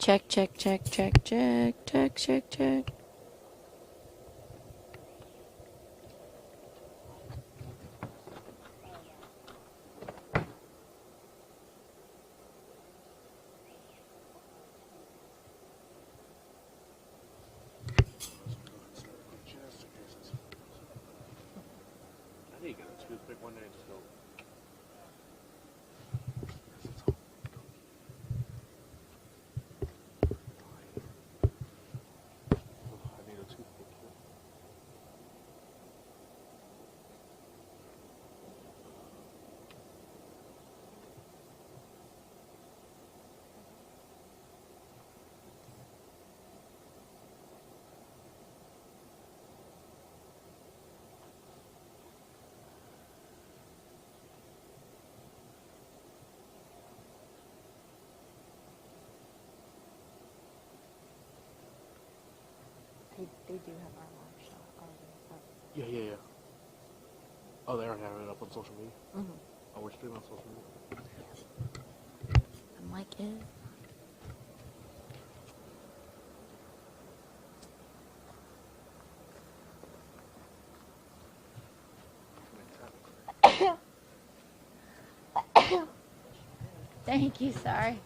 Check, check, check, check, check, check, check, check. I need to get a toothpick one day and just go. I need a toothpick. They do have our live shot already. Yeah. Oh, they already have it up on social media? Mm-hmm. Oh, we're streaming on social media? The mic is. Thank you, sorry.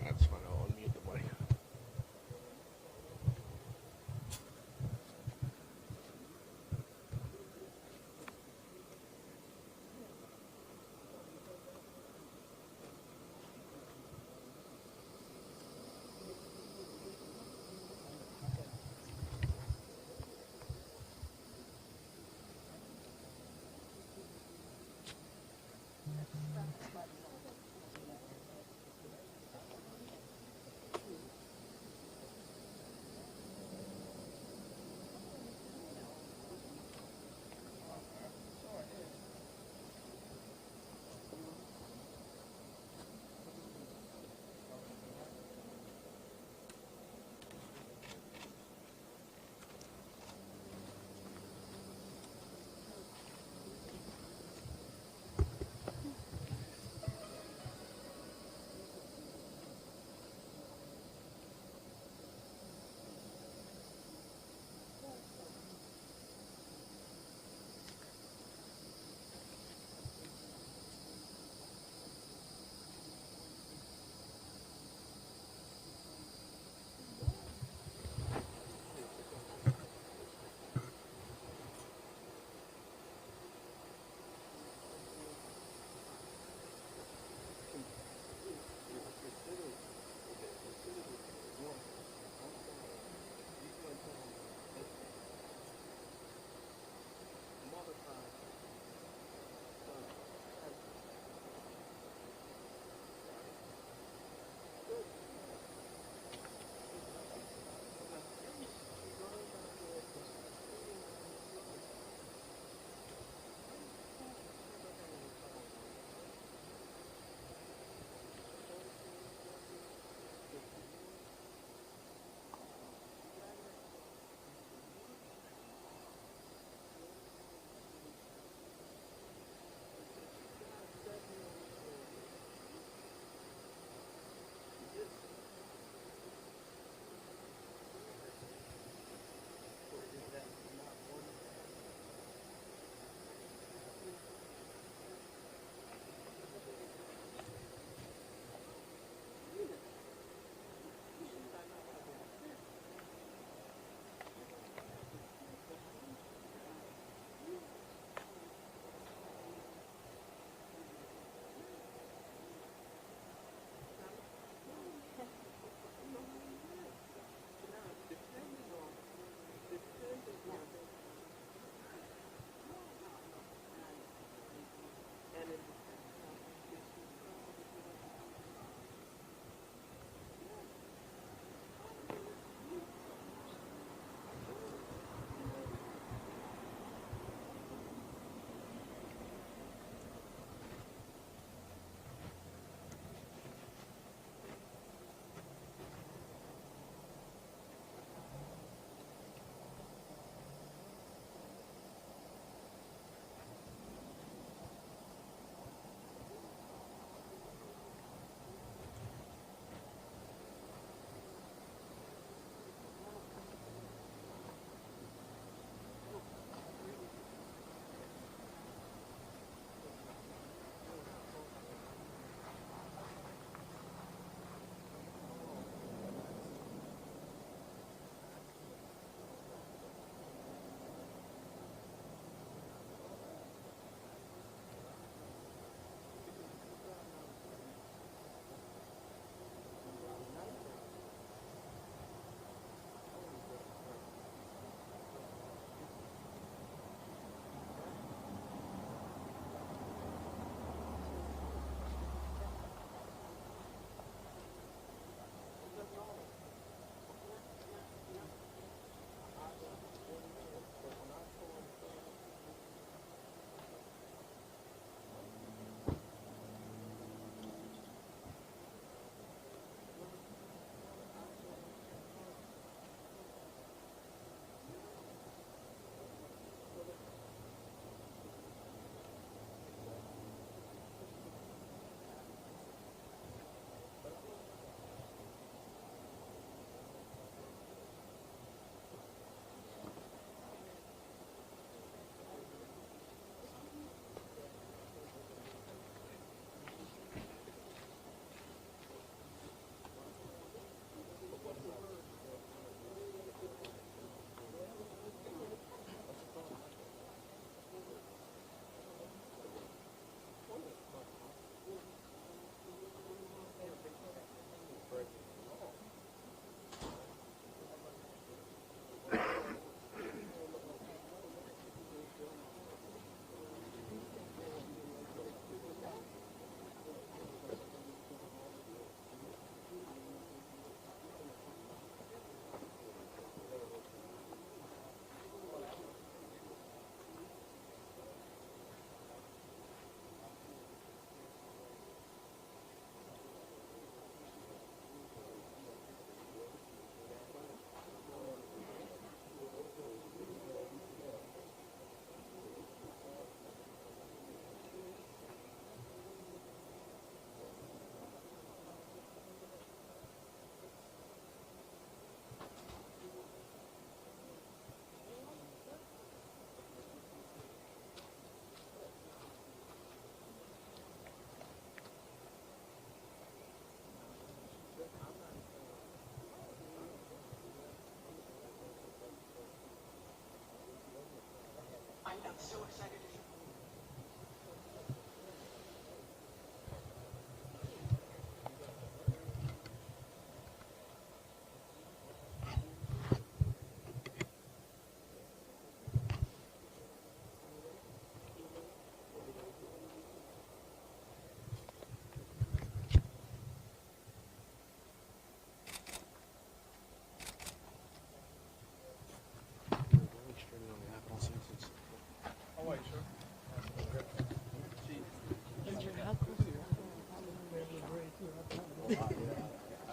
That's fine, I'll unmute the mic.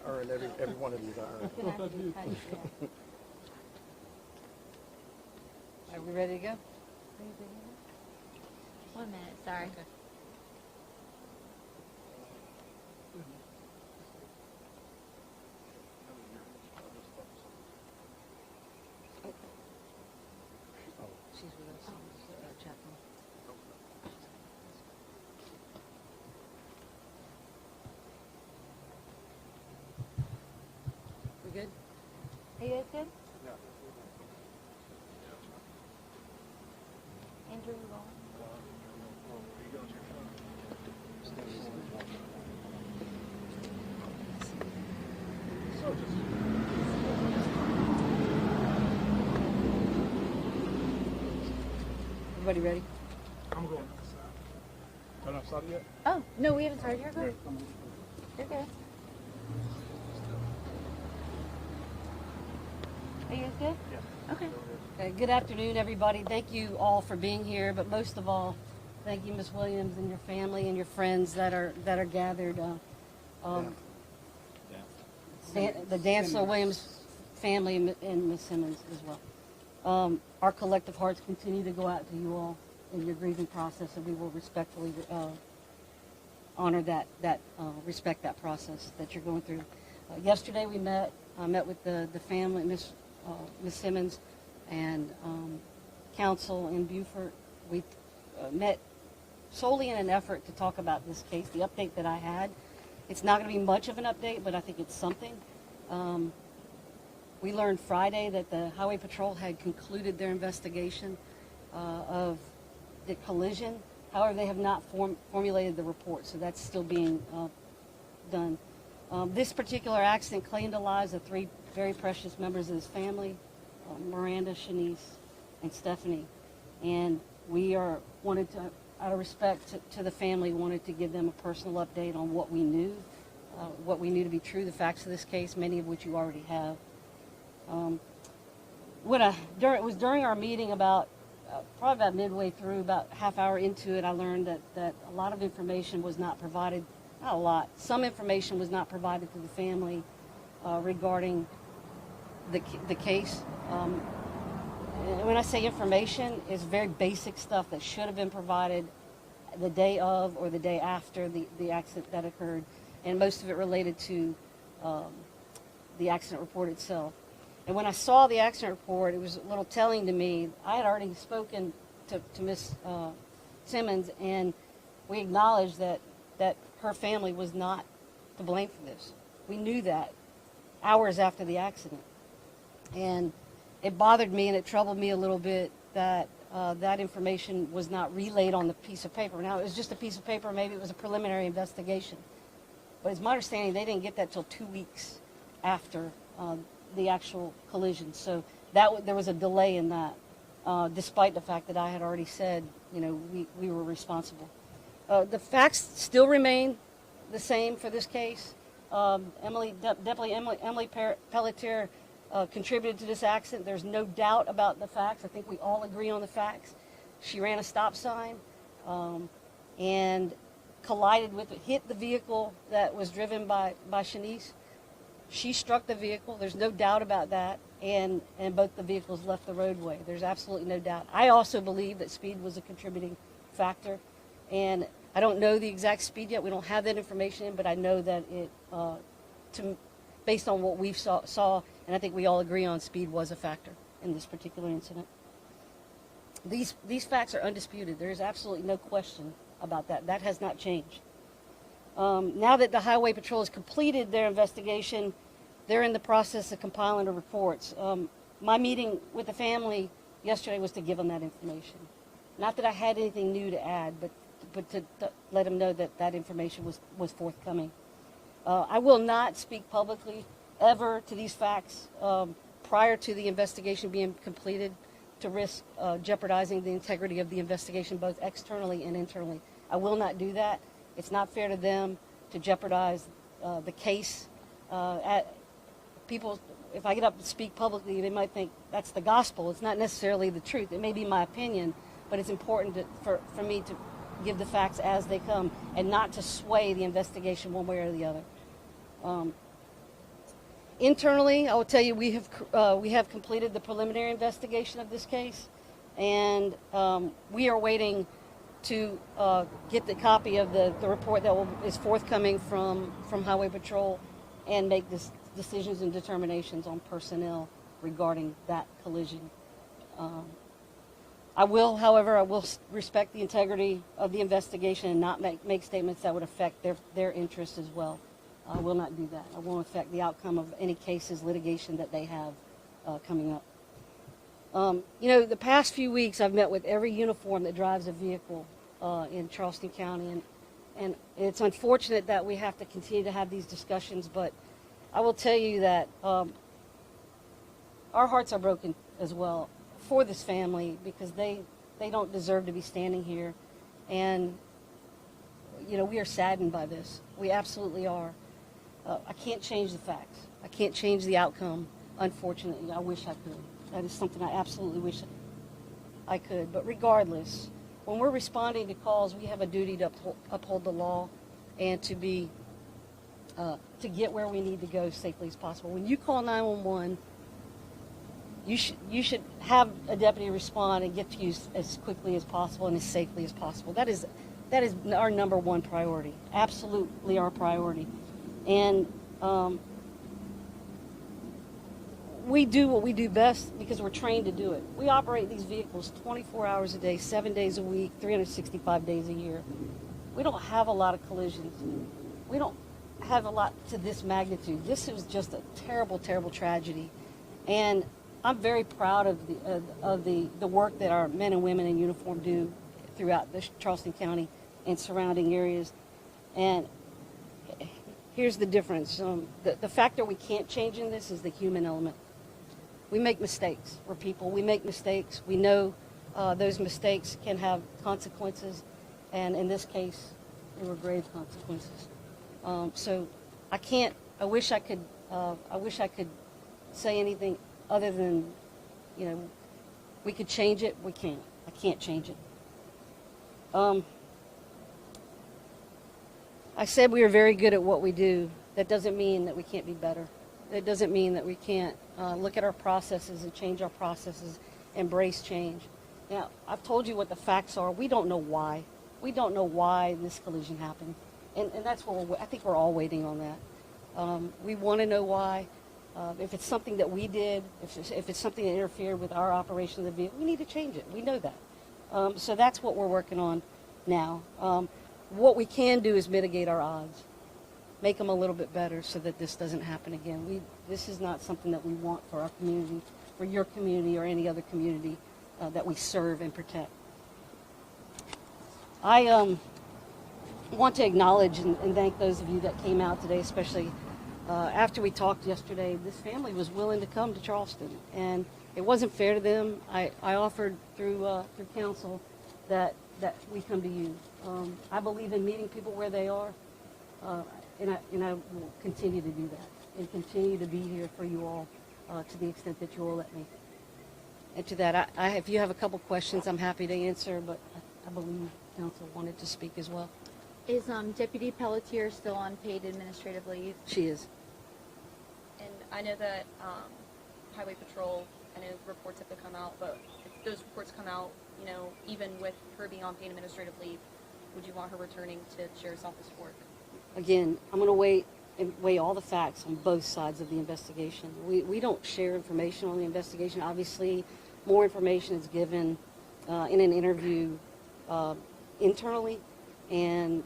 I earned every one of these. I earned. Are we ready to go? 1 minute, sorry. Okay. She's with us. Chaplain. We good? Are you guys good? Andrew, roll. Everybody ready? I'm going outside. Y'all not started yet? Oh, no, we haven't started. You're good. You're good. Are you guys good? Yeah. Okay. Okay, good afternoon, everybody. Thank you all for being here, but most of all, thank you, Ms. Williams, and your family and your friends that are gathered. The Dancer Williams family and Ms. Simmons as well. Our collective hearts continue to go out to you all in your grieving process, and we will respectfully honor respect that process that you're going through. Yesterday we met with the family, Ms. Simmons, and counsel in Beaufort. We met solely in an effort to talk about this case. The update that I had, it's not going to be much of an update, but I think it's something. We learned Friday that the Highway Patrol had concluded their investigation of the collision. However, they have not formulated the report, so that's still being done. This particular accident claimed the lives of 3 very precious members of his family, Miranda, Shanice, and Stephanie. And we wanted to, out of respect to the family, wanted to give them a personal update on what we knew to be true, the facts of this case, many of which you already have. It was during our meeting probably about midway through, about half hour into it, I learned that a lot of information was not provided, not a lot, some information was not provided to the family regarding the case. And when I say information, it's very basic stuff that should have been provided the day of or the day after the accident that occurred, and most of it related to the accident report itself. And when I saw the accident report, it was a little telling to me. I had already spoken to Ms. Simmons, and we acknowledged that her family was not to blame for this. We knew that hours after the accident. And it bothered me and it troubled me a little bit that that information was not relayed on the piece of paper. Now, it was just a piece of paper. Maybe it was a preliminary investigation. But it's my understanding they didn't get that till 2 weeks after the actual collision. So there was a delay in that, despite the fact that I had already said, we were responsible. The facts still remain the same for this case. Deputy Emily Pelletier contributed to this accident. There's no doubt about the facts. I think we all agree on the facts. She ran a stop sign and hit the vehicle that was driven by Shanice. She struck the vehicle. There's no doubt about that. And both the vehicles left the roadway. There's absolutely no doubt. I also believe that speed was a contributing factor. And I don't know the exact speed yet. We don't have that information, but I know that based on what we saw, and I think we all agree on, speed was a factor in this particular incident. These facts are undisputed. There is absolutely no question about that. That has not changed. Now that the Highway Patrol has completed their investigation, they're in the process of compiling the reports. My meeting with the family yesterday was to give them that information. Not that I had anything new to add, but to let them know that that information was forthcoming. I will not speak publicly ever to these facts prior to the investigation being completed, to risk jeopardizing the integrity of the investigation both externally and internally. I will not do that. It's not fair to them to jeopardize the case. People, if I get up and speak publicly, they might think that's the gospel. It's not necessarily the truth. It may be my opinion, but it's important for me to give the facts as they come and not to sway the investigation one way or the other. Internally, I will tell you we have completed the preliminary investigation of this case, and we are waiting to get the copy of the report that is forthcoming from Highway Patrol and make decisions and determinations on personnel regarding that collision. However, I will respect the integrity of the investigation and not make statements that would affect their interests as well. I will not do that. I won't affect the outcome of any cases, litigation that they have coming up. The past few weeks I've met with every uniform that drives a vehicle in Charleston County, and it's unfortunate that we have to continue to have these discussions, but I will tell you that our hearts are broken as well for this family, because they don't deserve to be standing here, and we are saddened by this. We absolutely are. I can't change the facts. I can't change the outcome, unfortunately. I wish I could. That is something I absolutely wish I could. But regardless, when we're responding to calls, we have a duty to uphold the law and to get where we need to go safely as possible. When you call 911, you should have a deputy respond and get to you as quickly as possible and as safely as possible. That is our number one priority. Absolutely our priority. And we do what we do best because we're trained to do it. We operate these vehicles 24 hours a day, 7 days a week, 365 days a year. We don't have a lot of collisions. We don't have a lot to this magnitude. This is just a terrible, terrible tragedy. And I'm very proud of the work that our men and women in uniform do throughout the Charleston County and surrounding areas. And here's the difference. The factor we can't change in this is the human element. We make mistakes. We're people. We make mistakes. We know those mistakes can have consequences, and in this case, they were grave consequences. So I wish I could say anything other than, we could change it. We can't. I can't change it. I said we are very good at what we do. That doesn't mean that we can't be better. That doesn't mean that we can't look at our processes and change our processes, embrace change. Now, I've told you what the facts are. We don't know why. We don't know why this collision happened. And that's what I think we're all waiting on that. We want to know why. If it's something that we did, if it's something that interfered with our operation of the vehicle, we need to change it. We know that. So that's what we're working on now. What we can do is mitigate our odds, make them a little bit better so that this doesn't happen again. This is not something that we want for our community, for your community or any other community that we serve and protect. I want to acknowledge and thank those of you that came out today, especially after we talked yesterday. This family was willing to come to Charleston, and it wasn't fair to them. I offered through counsel that we come to you. I believe in meeting people where they are, and I will continue to do that and continue to be here for you all to the extent that you will let me. And to that, if you have a couple questions, I'm happy to answer, but I believe counsel wanted to speak as well. Is Deputy Pelletier still on paid administrative leave? She is. And I know that Highway Patrol, I know reports have to come out, but if those reports come out, even with her being on paid administrative leave, would you want her returning to Sheriff's Office work? Again, I'm going to wait and weigh all the facts on both sides of the investigation. We don't share information on the investigation. Obviously, more information is given in an interview internally, and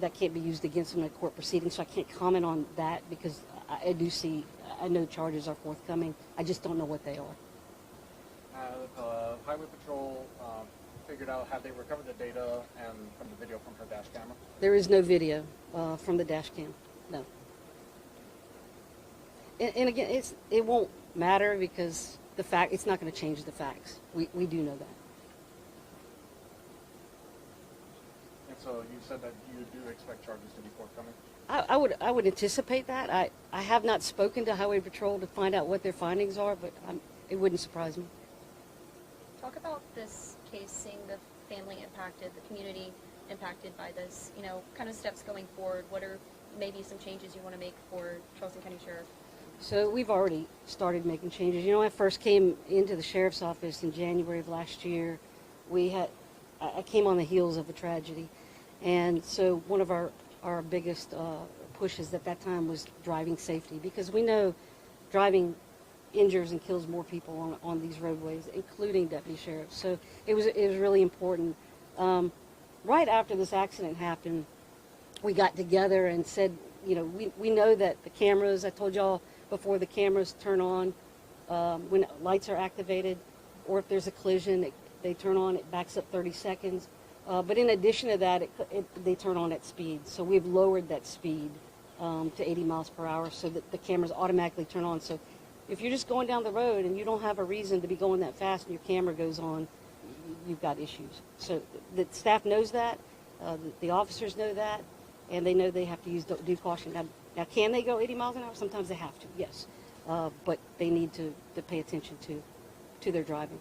that can't be used against them in a court proceeding, so I can't comment on that because I know charges are forthcoming. I just don't know what they are. Highway Patrol figured out, have they recovered the data and from the video from her dash camera? There is no video from the dash cam. No. And again, it won't matter because it's not going to change the facts. We do know that. And so you said that you do expect charges to be forthcoming? I would anticipate that. I have not spoken to Highway Patrol to find out what their findings are, but it wouldn't surprise me. Talk about this case, seeing the family impacted, the community impacted by this, you know, kind of steps going forward. What are maybe some changes you want to make for Charleston County Sheriff? So we've already started making changes. You know, I first came into the sheriff's office in January of last year. I came on the heels of a tragedy. And so one of our biggest pushes at that time was driving safety, because we know driving injures and kills more people on these roadways, including deputy sheriffs. So it was really important. Right after this accident happened, we got together and said, you know, we know that the cameras, I told y'all before, the cameras turn on when lights are activated, or if there's a collision, they turn on, it backs up 30 seconds. But in addition to that, they turn on at speed. So we've lowered that speed to 80 miles per hour so that the cameras automatically turn on. So if you're just going down the road and you don't have a reason to be going that fast and your camera goes on, you've got issues. So the staff knows that, the officers know that, and they know they have to use due caution. Now, can they go 80 miles an hour? Sometimes they have to, yes. But they need to pay attention to their driving.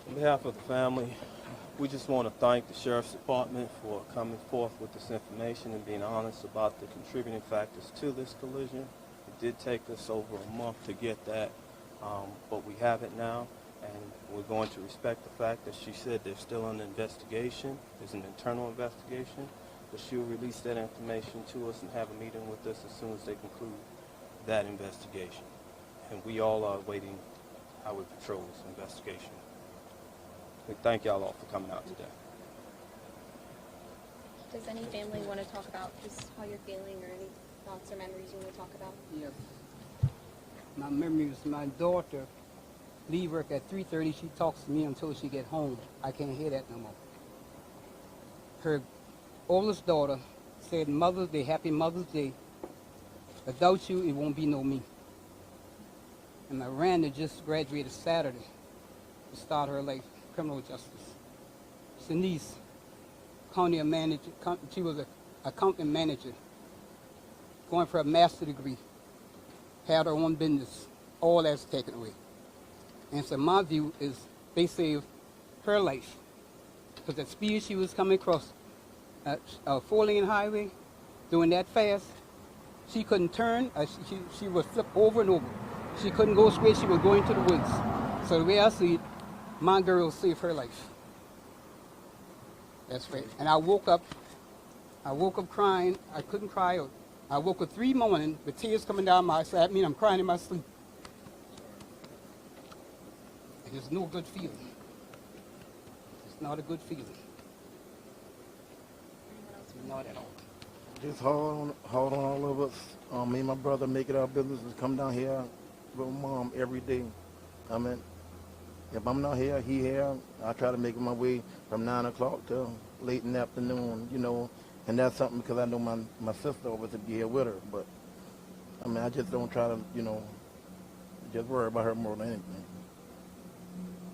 On behalf of the family, we just want to thank the Sheriff's Department for coming forth with this information and being honest about the contributing factors to this collision. It did take us over a month to get that, but we have it now, and we're going to respect the fact that she said they're still under investigation. There's an internal investigation, but she'll release that information to us and have a meeting with us as soon as they conclude that investigation. And we all are awaiting Highway Patrol's investigation. We thank y'all all for coming out today. Does any family want to talk about just how you're feeling, or any thoughts or memories you want to talk about? Yes. My memory was my daughter leave work at 3:30. She talks to me until she get home. I can't hear that no more. Her oldest daughter said, "Mother's Day, happy Mother's Day. Without you, it won't be no me." And Miranda just graduated Saturday to start her life, criminal justice. Shanice, county manager, she was an accountant manager, going for a master's degree, had her own business, all that's taken away. And so my view is they saved her life, because the speed she was coming across a 4-lane highway, doing that fast, she couldn't turn, she would flip over and over. She couldn't go straight, she was going to the woods. So the way I see it, my girl saved her life. That's right. And I woke up crying. I couldn't cry out. I woke up 3 morning with tears coming down my eyes. So that means I'm crying in my sleep. And it's no good feeling. It's not a good feeling. Not at all. Just hard on all of us. Me and my brother make it our business to come down here with Mom every day. I mean, if I'm not here, he here. I try to make my way from 9 o'clock till late in the afternoon, you know. And that's something because I know my sister over to be here with her. But, I mean, I just don't try to, you know, just worry about her more than anything.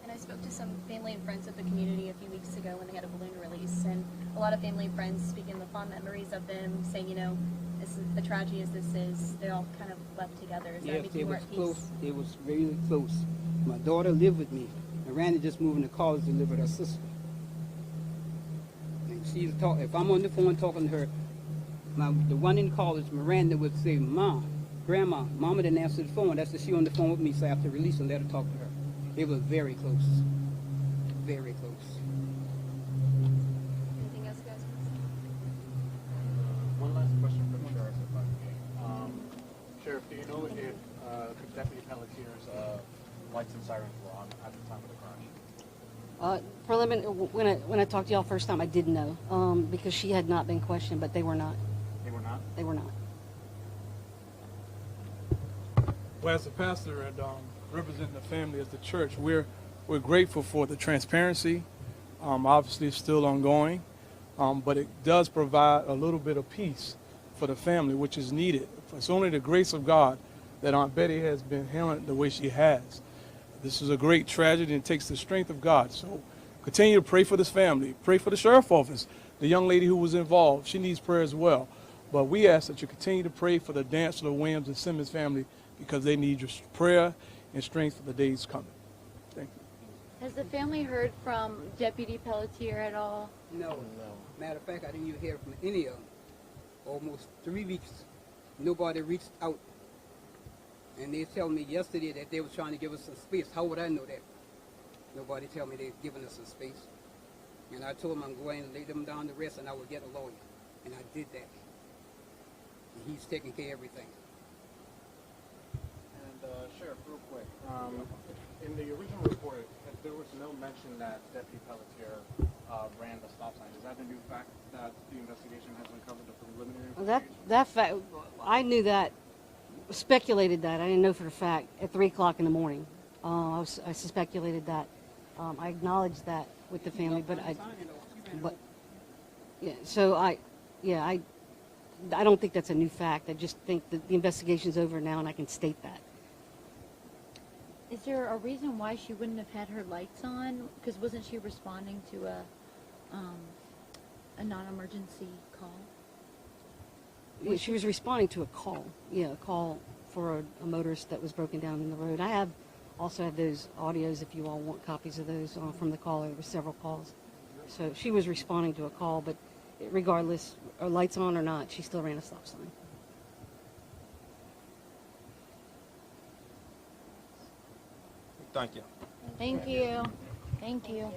And I spoke to some family and friends of the community a few weeks ago when they had a balloon release, and a lot of family and friends speaking the fond memories of them, saying, you know, as a tragedy as this is, they all kind of left together. Is that making you more at peace? Close. It was really close. My daughter lived with me. Miranda just moving to college to live with her sister. And she's talk. If I'm on the phone talking to her, the one in college, Miranda would say, "Mom, Grandma, Mama didn't answer the phone." That's she on the phone with me, so I have to release and let her talk to her. It was very close. Very close. Anything else, guys? One last question for the sheriff, if I may. Sheriff, do you know if Deputy Pelletier's lights and sirens were on at the time of the crash? When I talked to y'all first time, I didn't know because she had not been questioned, but they were not. They were not? They were not. Well, as a pastor and representing the family as the church, we're grateful for the transparency. Obviously, it's still ongoing, but it does provide a little bit of peace for the family, which is needed. It's only the grace of God that Aunt Betty has been handling the way she has. This is a great tragedy, and it takes the strength of God. So continue to pray for this family. Pray for the sheriff's office. The young lady who was involved, she needs prayer as well. But we ask that you continue to pray for the Dantzler, Williams, and Simmons family because they need your prayer and strength for the days coming. Thank you. Has the family heard from Deputy Pelletier at all? No. Matter of fact, I didn't even hear from any of them. Almost 3 weeks, nobody reached out. And they tell me yesterday that they were trying to give us some space. How would I know that? Nobody tell me they're giving us some space. And I told them I'm going to lay them down to rest and I would get a lawyer. And I did that. And he's taking care of everything. And Sheriff, real quick, in the original report, there was no mention that Deputy Pelletier ran the stop sign. Is that a new fact that the investigation has uncovered, the preliminary investigation? That fact, I knew that, speculated that. I didn't know for a fact at 3 o'clock in the morning. I speculated that. I acknowledged that with the family, but yeah. So I don't think that's a new fact. I just think that the investigation's over now, and I can state that. Is there a reason why she wouldn't have had her lights on? Because wasn't she responding to a non-emergency call? Yeah, she was responding to a call. Yeah, a call for a motorist that was broken down in the road. I also have those audios if you all want copies of those from the caller. There were several calls. So she was responding to a call, but regardless, are lights on or not, she still ran a stop sign. Thank you. Thank you. Thank you.